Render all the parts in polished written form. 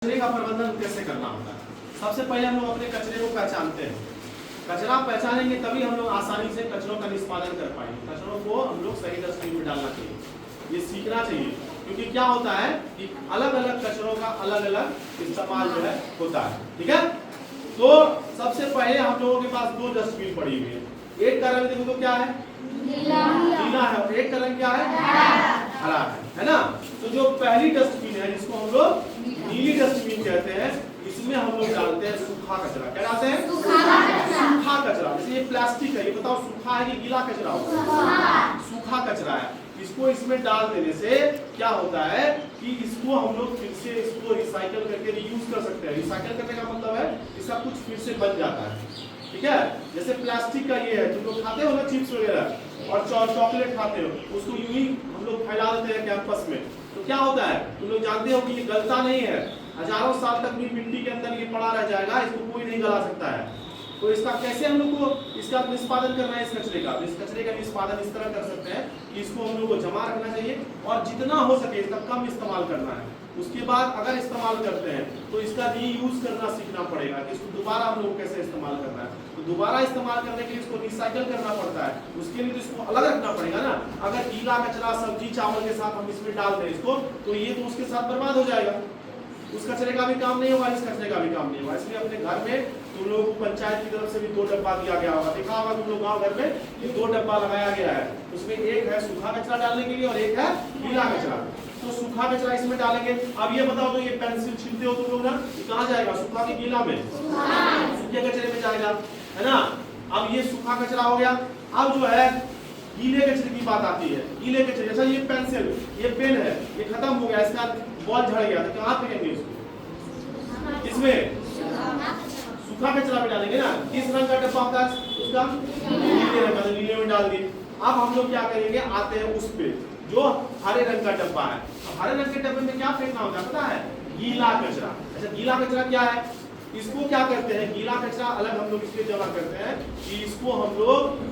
कचरे का प्रबंधन कैसे करना होता है। सबसे पहले हम लोग अपने कचरे को पहचानते हैं। कचरा पहचानेंगे तभी हम लोग आसानी से कचरों का निष्पादन कर पाएंगे। कचरों को हम लोग सही डस्टबिन में डालना चाहिए, ये सीखना चाहिए। क्योंकि क्या होता है कि अलग अलग कचरों का अलग अलग इस्तेमाल जो है होता है। ठीक है, तो सबसे पहले हम लोगों के पास दो डस्टबिन पड़ी हुई है। एक का रंग देखो तो क्या है, नीला है, और एक का रंग क्या है, हरा है ना। तो जो पहली डस्टबिन है जिसको हम लोग नीली डस्टबिन कहते हैं, इसमें हम लोग डालते हैं सूखा कचरा। क्या डालते हैं, सूखा कचरा। जैसे ये प्लास्टिक है, ये बताओ सूखा है कि गीला कचरा होगा, सूखा कचरा है। इसको इसमें डाल देने से क्या होता है कि इसको हम लोग फिर से इसको रिसाइकल करके रीयूज कर सकते हैं। रिसाइकल करने का मतलब है इसका कुछ फिर से बन जाता है। ठीक है, जैसे प्लास्टिक का ये है, तुम लोग खाते हो ना चिप्स वगैरह और चॉकलेट खाते हो, उसको यूं ही हम लोग फैला देते हैं कैंपस में। तो क्या होता है, तुम लोग जानते हो कि ये गलता नहीं है, हजारों साल तक भी मिट्टी के अंदर ये पड़ा रह जाएगा, इसको कोई नहीं गला सकता है। तो इसका कैसे हम लोग को इसका निष्पादन करना है, इस कचरे का। इस कचरे का निष्पादन इस तरह कर सकते हैं कि इसको हम लोग को जमा रखना चाहिए और जितना हो सके इसका कम इस्तेमाल करना है। उसके बाद अगर इस्तेमाल करते हैं तो इसका रीयूज करना सीखना पड़ेगा कि इसको दोबारा हम लोग कैसे इस्तेमाल करना है। तो दोबारा इस्तेमाल करने के लिए इसको रिसाइकल करना पड़ता है, उसके लिए तो इसको अलग रखना पड़ेगा ना। अगर गीला कचरा सब्जी चावल के साथ हम इसमें डाल दें इसको, तो ये तो उसके साथ बर्बाद हो जाएगा, उस कचरे का भी काम नहीं होगा, इस कचरे का भी काम नहीं होगा। इसलिए अपने घर में तुम लोगों को पंचायत की तरफ से भी 2 डब्बा दिया गया होगा, देखा होगा तुम लोग गाँव घर में, ये 2 डब्बा लगाया गया है। उसमें एक है सूखा कचरा डालने के लिए और एक है गीला कचरा। तो सूखा कचरा इसमें डालेंगे। अब ये बताओ, तो ये पेंसिल छीलते हो तुम लोग ना, ये कहाँ जाएगा, सूखा के गीला में, सूखे कचरे में जाएगा, है ना। अब ये सूखा कचरा हो गया। अब जो है गीले कचरे की बात आती है। गीले कचरे, जैसा ये पेंसिल, ये पेन है, ये खत्म हो गया, इसका बॉल झड़ गया, तो कहाँ फेंकेंगे इसको, इसमें सूखा कचरा में डालेंगे ना। किस रंग का डब्बा होता है उसका, नीले रंग का, नीले में डाल दिए। अब हम लोग क्या करेंगे, आते हैं उस पे जो हरे रंग का डब्बा है। हरे रंग के डब्बे में क्या फेंकना होता है पता है, गीला कचरा। अच्छा, गीला कचरा क्या है, इसको क्या करते हैं, गीला कचरा अलग हम लोग इसलिए जमा करते हैं कि इसको हम लोग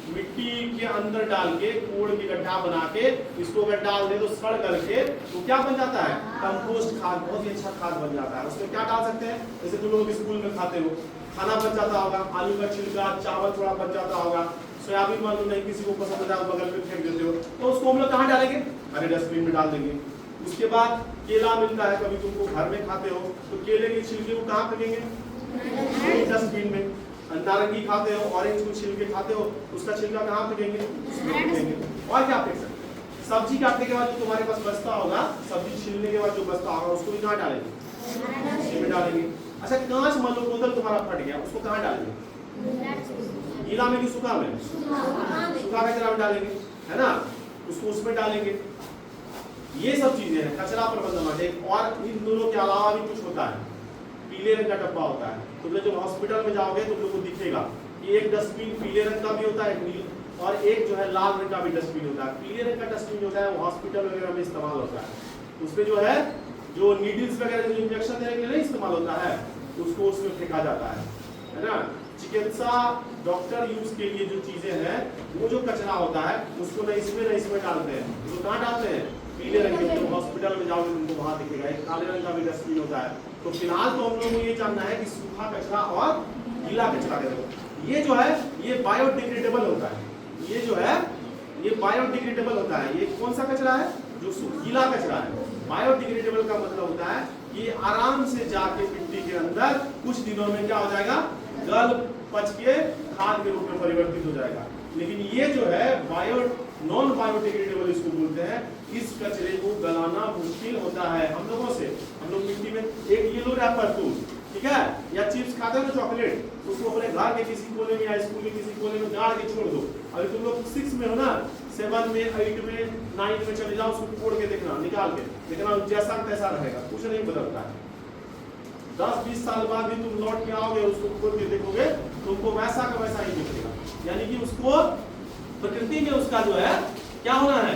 मिट्टी के अंदर डाल के कोड़ के गड्ढा बना के इसको अगर डाल दे तो सड़ करके तो क्या बन जाता है, कंपोस्ट खाद, बहुत ही अच्छा खाद बन जाता है। उसमें क्या डाल सकते हैं, जैसे तुम लोग स्कूल में खाते हो, खाना बच जाता होगा, आलू का छिलका, चावल थोड़ा बच जाता होगा, सोयाबीन मान लो नहीं किसी को पसंद है बगल में फेंक देते हो, तो उसको हम लोग कहाँ डालेंगे, हरे डस्टबिन में डाल देंगे। उसके बाद केला मिलता है, कभी तुमको घर में खाते हो तो केले के छिलके को कहाँ फेंकेंगे, डस्टबिन में। नारंगी खाते हो, ऑरेंज को छिलके खाते हो, उसका छिलका कहाँ फेंकेंगे, और क्या फेंक सकते हैं। सब्जी काटने के बाद जो तुम्हारे पास बचता होगा, सब्जी छीलने के बाद जो बचता होगा उसको भी कहाँ डालेंगे, इसमें डालेंगे। अच्छा, कांच मान लो बोतल तुम्हारा फट गया, उसको कहाँ डालेंगे, गीला में कि सूखा में, सूखा कचरा में डालेंगे, है ना, उसको उसमें डालेंगे। ये सब चीजें हैं कचरा प्रबंधन। और इन दोनों के अलावा भी कुछ होता है, पीले रंग का डब्बा होता है। तुम लोग जब हॉस्पिटल में जाओगे तुम लोग को दिखेगा कि एक डस्टबिन पीले रंग का भी होता है और एक जो है लाल रंग का भी डस्टबिन होता है। पीले रंग का डस्टबिन होता है वो हॉस्पिटल वगैरह में इस्तेमाल होता है। उसमें जो है जो नीडल्स वगैरह जो इंजेक्शन देने के लिए नहीं इस्तेमाल होता है, उसको उसमें फेंका जाता है ना। चिकित्सा डॉक्टर यूज के लिए जो चीजें हैं, वो जो कचरा होता है उसको न इसमें डालते हैं। तो कहाँ डालते हैं, पीले रंग के। तो हॉस्पिटल में जाओगे तुमको वहां दिखेगा। एक काले रंग का भी डस्टबिन होता है। तो फिलहाल तो हम लोगों को ये जानना है कि सूखा कचरा और गीला कचरा ये जो है ये बायोडिग्रेडेबल होता है। ये जो है ये बायोडिग्रेडेबल होता है। ये कौन सा कचरा है, जो गीला कचरा है। बायोडिग्रेडेबल का मतलब होता है कि आराम से जाके मिट्टी के अंदर कुछ दिनों में क्या हो जाएगा, गल पच के खाद के रूप में परिवर्तित हो जाएगा। लेकिन ये जो है नॉन बायोडिग्रेडेबल इसको बोलते हैं। इस कचरे को गलाना मुश्किल होता है हम लोगों से। हम लोग मिट्टी में एक येलो रैपर तुम, ठीक है, या चिप्स खाते हो ना चॉकलेट, उसको अपने घर के किसी कोने में या स्कूल के किसी कोने में गाड़ के छोड़ दो। अभी तुम लोग 6 में हो ना, 7 में 8 में 9 में चले जाओ, उसको तोड़ के देखना, निकाल के देखना, जैसा तैसा रहेगा, कुछ नहीं बदलता है। 10-20 साल बाद भी तुम लौट के आओगे, उसको खोल के देखोगे, तुमको वैसा का वैसा ही दिखेगा। यानी कि उसको प्रकृति में उसका जो है क्या होना है,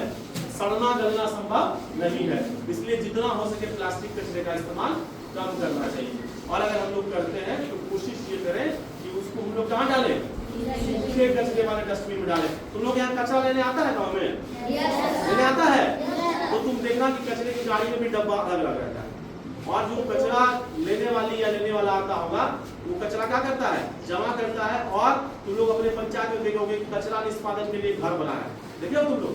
सड़ना गलना संभव नहीं है। इसलिए जितना हो सके प्लास्टिक कचरे का इस्तेमाल कम करना चाहिए। और अगर हम लोग करते हैं तो कोशिश ये करें कि उसको हम लोग कहाँ डालें, सूखे कचरे वाले डस्टबिन में डालें। तुम लोग यहाँ कचरा लेने आता है गाँव में, लेने आता है, तो तुम देखना कि कचरे की गाड़ी में भी डब्बा अलग अलग रहता है। और जो कचरा लेने वाली या लेने वाला आता होगा वो कचरा क्या करता है, जमा करता है। और तुम लोग अपने पंचायत में देखोगे कि कचरा निष्पादन के लिए घर बना है, देखिए तुम लोग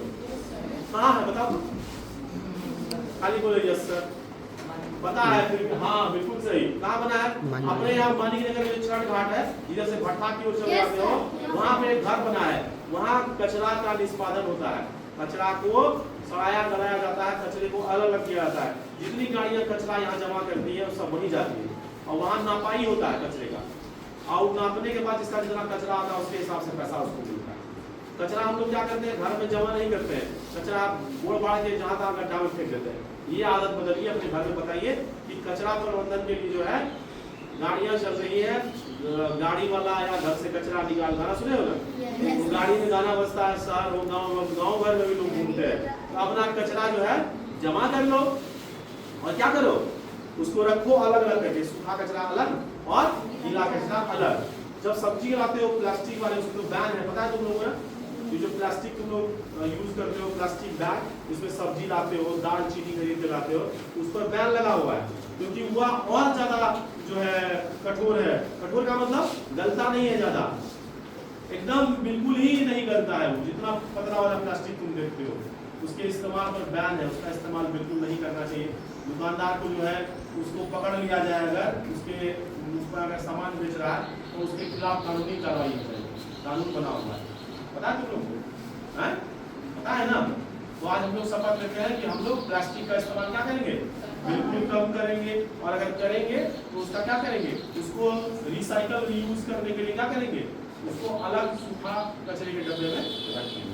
कहाँ है बताओ, खाली बोले यस सर, पता है फिर हाँ बिल्कुल सही, कहाँ बना है, अपने यहाँ मानिकनगर में छठ घाट है, इधर से भट्टा की ओर चले जाते हो, वहाँ पे एक घर बना है, वहाँ कचरा का निष्पादन होता है, कचरा को सड़ाया गलाया जाता है, कचरे को अलग अलग किया जाता है, जितनी गाड़ियाँ कचरा यहाँ जमा करती है वो सब वहीं जाती है, और वहाँ नापाई होता है कचरे का, और नापने के बाद जिसका जितना कचरा आता है उसके हिसाब से पैसा उसको मिलता है। कचरा हम लोग क्या करते हैं, घर में जमा नहीं करते हैं, कचरा बोड़ बाढ़ के जहाँ तहाँ गड्ढा में फेंक देते हैं। ये आदत बदलिए, अपने घर में बताइए कि कचरा प्रबंधन के लिए जो है गाड़ियाँ चल रही है, गाड़ी वाला या घर से कचरा निकाल, गाना सुने हो ना, तो गाड़ी में गाना बजता है, शहर हो गाँव भर में भी लोग घूमते हैं, तो अपना कचरा जो है जमा कर लो और क्या करो उसको रखो अलग अलग करके, सूखा कचरा अलग और गीला कचरा अलग। जब सब्जी लाते हो प्लास्टिक वाले उसको तो बैन है, पता है तुम लोगों को, ये जो प्लास्टिक तुम लोग यूज करते हो प्लास्टिक बैग, इसमें सब्जी लाते हो, दाल चीनी खरीद के लाते हो, उस पर बैन लगा हुआ है, क्योंकि वह और ज्यादा जो है कठोर है। कठोर का मतलब गलता नहीं है, ज्यादा एकदम बिल्कुल ही नहीं गलता है वो, जितना पतला वाला प्लास्टिक तुम देखते हो उसके इस्तेमाल पर बैन है, उसका इस्तेमाल बिल्कुल नहीं करना चाहिए। दुकानदार को जो है उसको पकड़ लिया जाए, अगर उसके उस पर अगर सामान बेच रहा है तो उसके खिलाफ कानूनी कार्रवाई करें, कानून बना हुआ है, पता है तुम लोग को, पता है ना। तो आज हम लोग शपथ लेते हैं कि हम लोग प्लास्टिक का इस्तेमाल क्या करेंगे, बिल्कुल कम करेंगे, और अगर करेंगे तो उसका क्या करेंगे, उसको रिसाइकल यूज करने के लिए क्या करेंगे, उसको अलग सूखा कचरे के डब्बे में रखेंगे।